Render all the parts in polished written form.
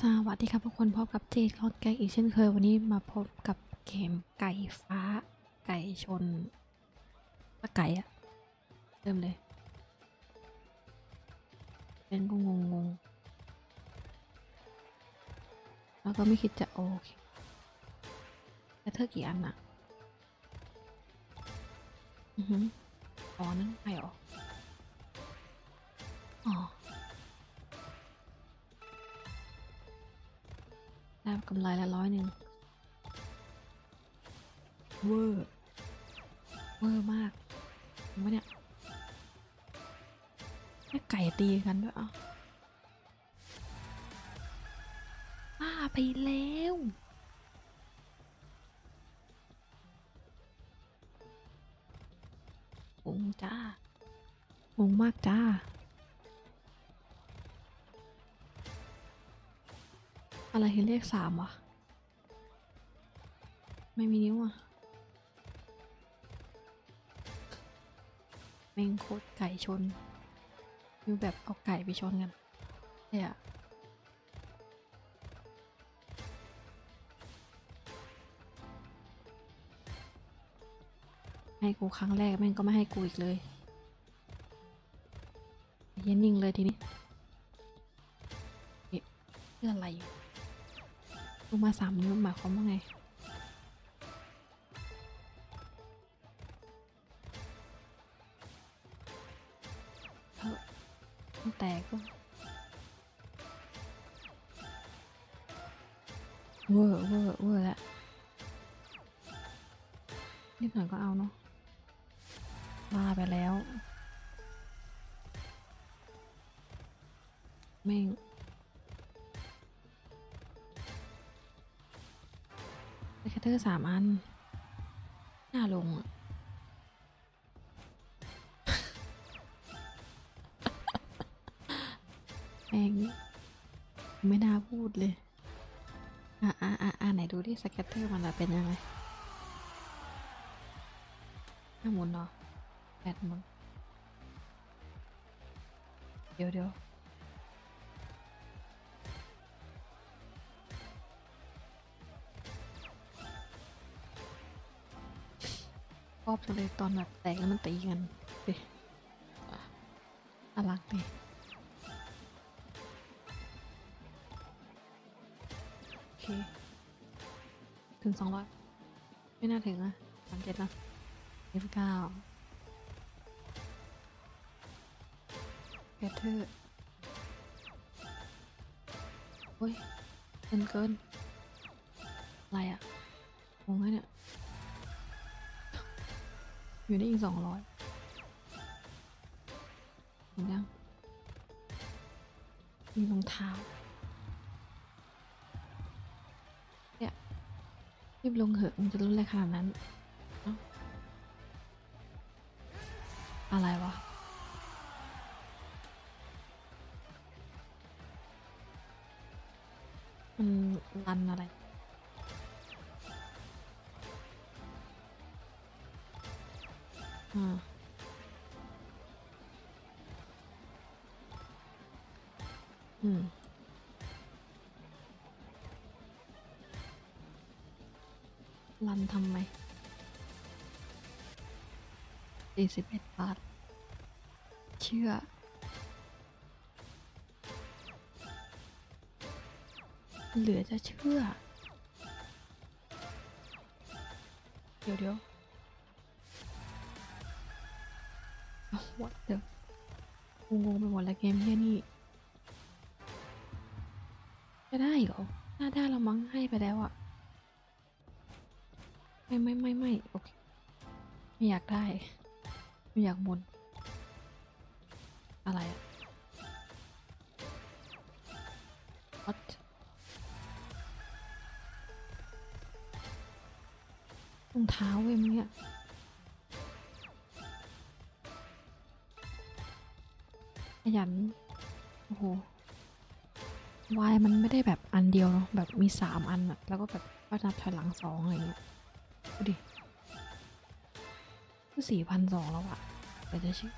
สวัสดีครับทุกคนพบกับเจดล็อกแก๊กอีกเช่นเคยวันนี้มาพบกับเกมไก่ฟ้าไก่ชนปะไก่อะเริ่มเลยเป็นก็งแล้วก็ไม่คิดจะโอเคแต่เธอกี่อันอะอ๋อนั่นไงอ๋ออ๋อได้กำไรละ100เวอร์เวอร์มากเห็นปะเนี่ยแค่ไก่ตีกันด้วยอ่ะบ้าไปแล้วงงจ้างงมากจ้าอะไรคือเลข3วะไม่มีนิ้วอ่ะแม่งโคตรไก่ชนอยู่แบบเอาไก่ไปชนกันเนี่ยให้กูครั้งแรกแม่งก็ไม่ให้กูอีกเลยเย็นนิ่งเลยทีนี้เอ๊ะเพื่ออะไรลงมา3 นิ้วหมายความว่าไงเฮ้ยมันแตกก็เวอร์เวอร์เวอร์แล้วนิดหน่อยก็เอาเนาะบ้าไปแล้วแม่งสแคตเตอร์3 อันน่าลงอ่ะแม่งไม่น่าพูดเลยไหนดูที่สแคตเตอร์มันอะเป็นยังไงหมุนเนาะหมุนเดี๋ยวชอบจังเลยตอนแบบแตกแล้วมันตีกันดิอลังดิโอเคถึง200ไม่น่าถึงอะ37นะ29แกเธอเฮ้ยเกินอะไรอะงงไหมเนี่ยอยู่ได้อีก200เห็นยังมีรองเท้าเนี่ยรีบลงเหอะมันจะรุนแรงขนาดนั้นเอ้าอะไรวะมันรันอะไรอ่าอืมรันทำไม41 บาทเชื่อเหลือจะเชื่อเดี๋ยววัดเดี๋ยวงงไปหมดแล้วเกมเฮียนี่จะได้เหรอน่าได้เรามั้งให้ไปแล้วอะไม่โอเคไม่อยากได้ไม่อยากหมุนอะไรอะ What รองเท้าเว้ยมึงเนี่ยขยันโอ้โหวายมันไม่ได้แบบอันเดียวเนาะแบบมี3 อันอะแล้วก็แบบก็นับถอยหลัง2อะไรเงี้ยดูดิก็4,200แล้วอะแต่จะเชื่อ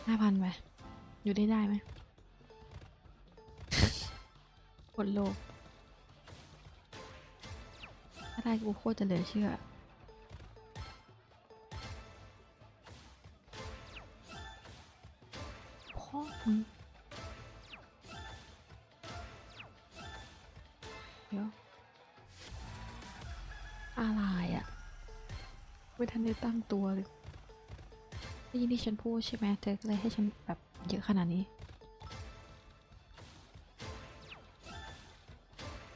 5,000ไปอยู่ได้ไหม คนโลภถ้าได้กูโคตรจะเหลือเชื่อพ่อมึงเดี๋ยวอะไรอ่ะไม่ทันได้ตั้งตัวเลยได้ยินที่ฉันพูดใช่ไหมเธอก็เลยให้ฉันแบบเยอะขนาดนี้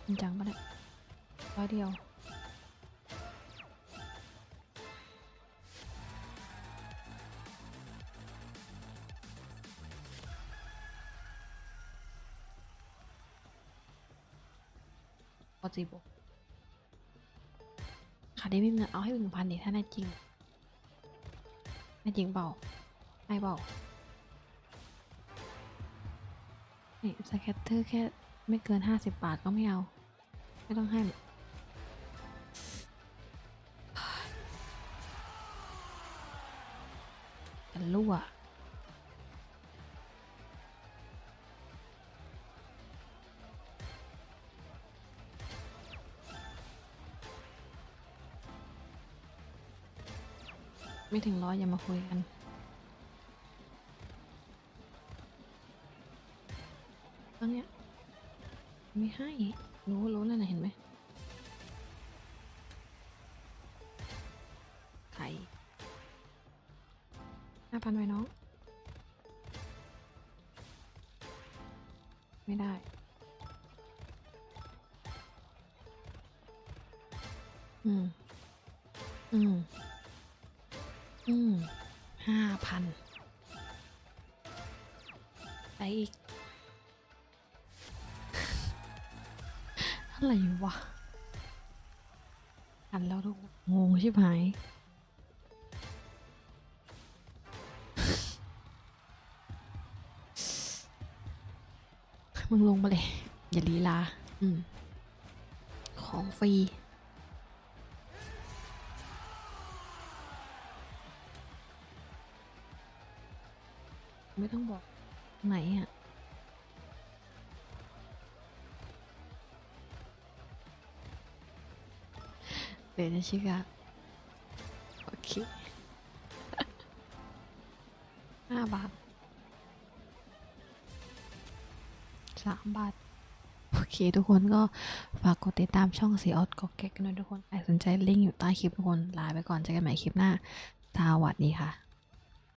จริงจังปะเนี่ยร้อยเดียวพอจีบขาดได้ไม่เงินเอาให้1,000ดิถ้าแน่จริงแน่จริงเปล่าให้เปล่านี่สแคตเตอร์แค่ไม่เกิน50 บาทก็ไม่เอาไม่ต้องให้จะรั่วไม่ถึง100อย่ามาคุยกันตอนเนี้ยไม่ให้รู้นั่นน่ะเห็นไหมไข่5,000ไว้น้องไม่ได้อืมอืมอืม5,000ไปอีกอะไรวะหันแล้วทุกงงชิบหายมึงลงมาเลยอย่าลีลาของฟรีไม่ต้องบอกไหนอ่ะเดี๋ยวจะชิกะโอเค5 บาท3 บาทโอเคทุกคนก็ฝากกดติดตามช่องสีออดก็แก๊กกันด้วยทุกคนใครสนใจลิงก์อยู่ใต้คลิปทุกคนลาไปก่อนเจอกันใหม่คลิปหน้าสวัสดีค่ะ